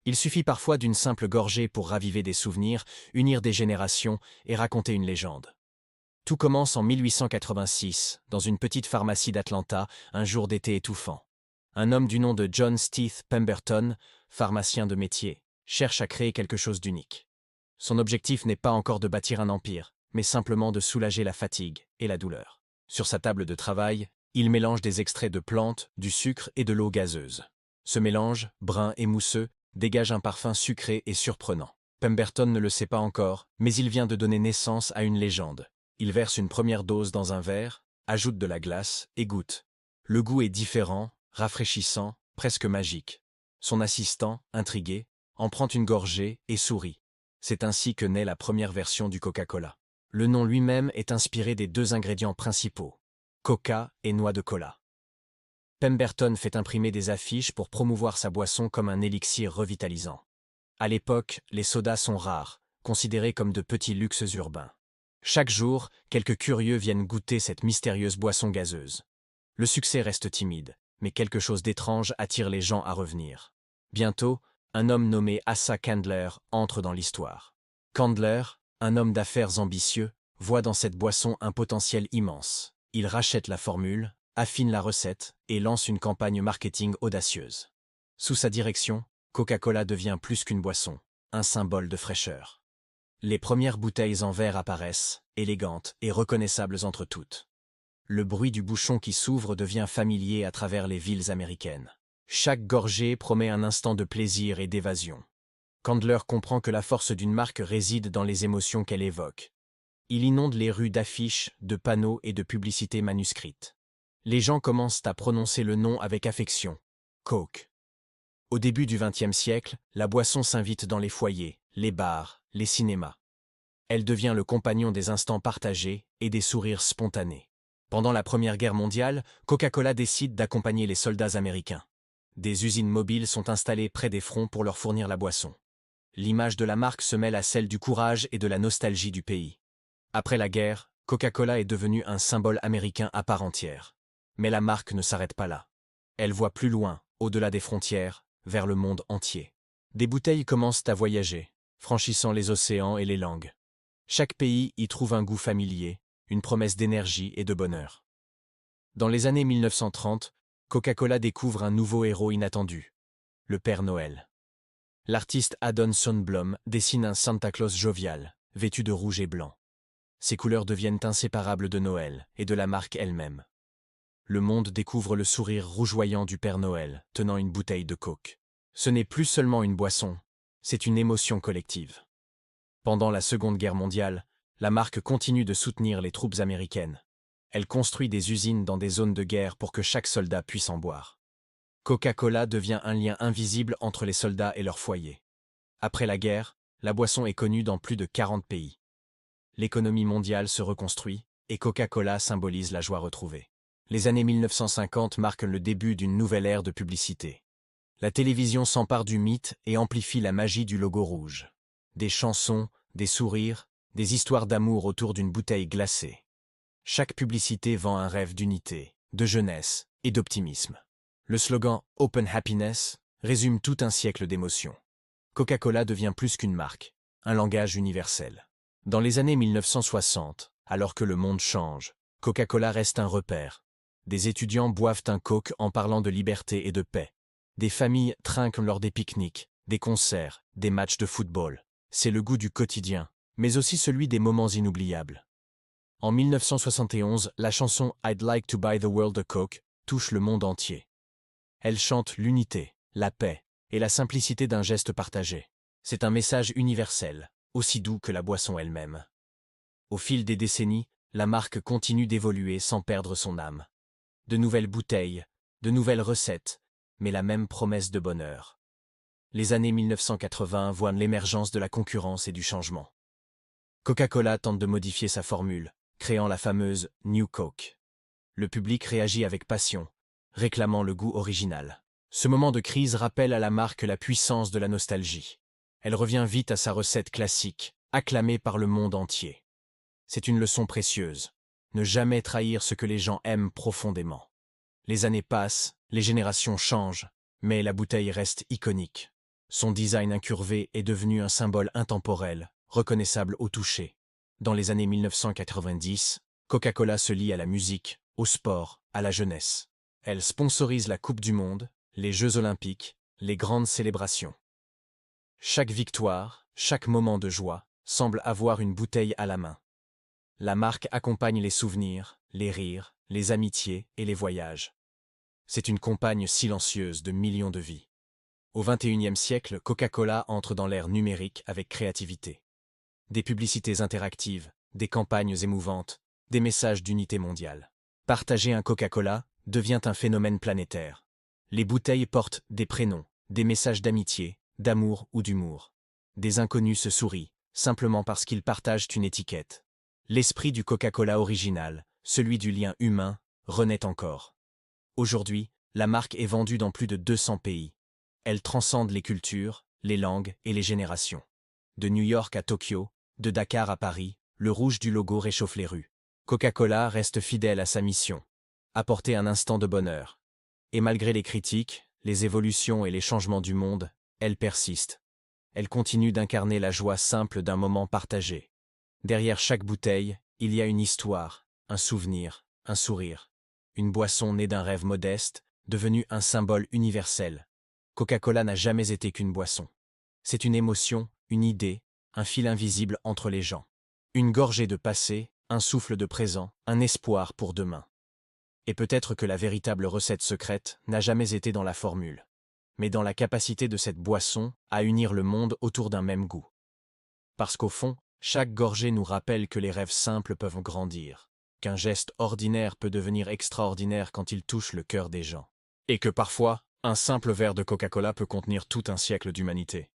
Il suffit parfois d'une simple gorgée pour raviver des souvenirs, unir des générations et raconter une légende. Tout commence en 1886, dans une petite pharmacie d'Atlanta, un jour d'été étouffant. Un homme du nom de John Stith Pemberton, pharmacien de métier, cherche à créer quelque chose d'unique. Son objectif n'est pas encore de bâtir un empire, mais simplement de soulager la fatigue et la douleur. Sur sa table de travail, il mélange des extraits de plantes, du sucre et de l'eau gazeuse. Ce mélange, brun et mousseux, dégage un parfum sucré et surprenant. Pemberton ne le sait pas encore, mais il vient de donner naissance à une légende. Il verse une première dose dans un verre, ajoute de la glace et goûte. Le goût est différent, rafraîchissant, presque magique. Son assistant, intrigué, en prend une gorgée et sourit. C'est ainsi que naît la première version du Coca-Cola. Le nom lui-même est inspiré des deux ingrédients principaux, coca et noix de cola. Pemberton fait imprimer des affiches pour promouvoir sa boisson comme un élixir revitalisant. À l'époque, les sodas sont rares, considérés comme de petits luxes urbains. Chaque jour, quelques curieux viennent goûter cette mystérieuse boisson gazeuse. Le succès reste timide, mais quelque chose d'étrange attire les gens à revenir. Bientôt, un homme nommé Asa Candler entre dans l'histoire. Candler, un homme d'affaires ambitieux, voit dans cette boisson un potentiel immense. Il rachète la formule, affine la recette et lance une campagne marketing audacieuse. Sous sa direction, Coca-Cola devient plus qu'une boisson, un symbole de fraîcheur. Les premières bouteilles en verre apparaissent, élégantes et reconnaissables entre toutes. Le bruit du bouchon qui s'ouvre devient familier à travers les villes américaines. Chaque gorgée promet un instant de plaisir et d'évasion. Candler comprend que la force d'une marque réside dans les émotions qu'elle évoque. Il inonde les rues d'affiches, de panneaux et de publicités manuscrites. Les gens commencent à prononcer le nom avec affection. Coke. Au début du XXe siècle, la boisson s'invite dans les foyers, les bars, les cinémas. Elle devient le compagnon des instants partagés et des sourires spontanés. Pendant la Première Guerre mondiale, Coca-Cola décide d'accompagner les soldats américains. Des usines mobiles sont installées près des fronts pour leur fournir la boisson. L'image de la marque se mêle à celle du courage et de la nostalgie du pays. Après la guerre, Coca-Cola est devenu un symbole américain à part entière. Mais la marque ne s'arrête pas là. Elle voit plus loin, au-delà des frontières, vers le monde entier. Des bouteilles commencent à voyager, franchissant les océans et les langues. Chaque pays y trouve un goût familier, une promesse d'énergie et de bonheur. Dans les années 1930, Coca-Cola découvre un nouveau héros inattendu, le Père Noël. L'artiste Haddon Sundblom dessine un Santa Claus jovial, vêtu de rouge et blanc. Ses couleurs deviennent inséparables de Noël et de la marque elle-même. Le monde découvre le sourire rougeoyant du Père Noël, tenant une bouteille de Coke. Ce n'est plus seulement une boisson, c'est une émotion collective. Pendant la Seconde Guerre mondiale, la marque continue de soutenir les troupes américaines. Elle construit des usines dans des zones de guerre pour que chaque soldat puisse en boire. Coca-Cola devient un lien invisible entre les soldats et leurs foyers. Après la guerre, la boisson est connue dans plus de 40 pays. L'économie mondiale se reconstruit et Coca-Cola symbolise la joie retrouvée. Les années 1950 marquent le début d'une nouvelle ère de publicité. La télévision s'empare du mythe et amplifie la magie du logo rouge. Des chansons, des sourires, des histoires d'amour autour d'une bouteille glacée. Chaque publicité vend un rêve d'unité, de jeunesse et d'optimisme. Le slogan « Open Happiness » résume tout un siècle d'émotions. Coca-Cola devient plus qu'une marque, un langage universel. Dans les années 1960, alors que le monde change, Coca-Cola reste un repère. Des étudiants boivent un Coke en parlant de liberté et de paix. Des familles trinquent lors des pique-niques, des concerts, des matchs de football. C'est le goût du quotidien, mais aussi celui des moments inoubliables. En 1971, la chanson « I'd Like to Buy the World a Coke » touche le monde entier. Elle chante l'unité, la paix et la simplicité d'un geste partagé. C'est un message universel, aussi doux que la boisson elle-même. Au fil des décennies, la marque continue d'évoluer sans perdre son âme. De nouvelles bouteilles, de nouvelles recettes, mais la même promesse de bonheur. Les années 1980 voient l'émergence de la concurrence et du changement. Coca-Cola tente de modifier sa formule, créant la fameuse New Coke. Le public réagit avec passion, réclamant le goût original. Ce moment de crise rappelle à la marque la puissance de la nostalgie. Elle revient vite à sa recette classique, acclamée par le monde entier. C'est une leçon précieuse. Ne jamais trahir ce que les gens aiment profondément. Les années passent, les générations changent, mais la bouteille reste iconique. Son design incurvé est devenu un symbole intemporel, reconnaissable au toucher. Dans les années 1990, Coca-Cola se lie à la musique, au sport, à la jeunesse. Elle sponsorise la Coupe du Monde, les Jeux Olympiques, les grandes célébrations. Chaque victoire, chaque moment de joie, semble avoir une bouteille à la main. La marque accompagne les souvenirs, les rires, les amitiés et les voyages. C'est une compagne silencieuse de millions de vies. Au XXIe siècle, Coca-Cola entre dans l'ère numérique avec créativité. Des publicités interactives, des campagnes émouvantes, des messages d'unité mondiale. Partager un Coca-Cola devient un phénomène planétaire. Les bouteilles portent des prénoms, des messages d'amitié, d'amour ou d'humour. Des inconnus se sourient, simplement parce qu'ils partagent une étiquette. L'esprit du Coca-Cola original, celui du lien humain, renaît encore. Aujourd'hui, la marque est vendue dans plus de 200 pays. Elle transcende les cultures, les langues et les générations. De New York à Tokyo, de Dakar à Paris, le rouge du logo réchauffe les rues. Coca-Cola reste fidèle à sa mission. Apporter un instant de bonheur. Et malgré les critiques, les évolutions et les changements du monde, elle persiste. Elle continue d'incarner la joie simple d'un moment partagé. Derrière chaque bouteille, il y a une histoire, un souvenir, un sourire. Une boisson née d'un rêve modeste, devenue un symbole universel. Coca-Cola n'a jamais été qu'une boisson. C'est une émotion, une idée, un fil invisible entre les gens. Une gorgée de passé, un souffle de présent, un espoir pour demain. Et peut-être que la véritable recette secrète n'a jamais été dans la formule, mais dans la capacité de cette boisson à unir le monde autour d'un même goût. Parce qu'au fond, chaque gorgée nous rappelle que les rêves simples peuvent grandir, qu'un geste ordinaire peut devenir extraordinaire quand il touche le cœur des gens. Et que parfois, un simple verre de Coca-Cola peut contenir tout un siècle d'humanité.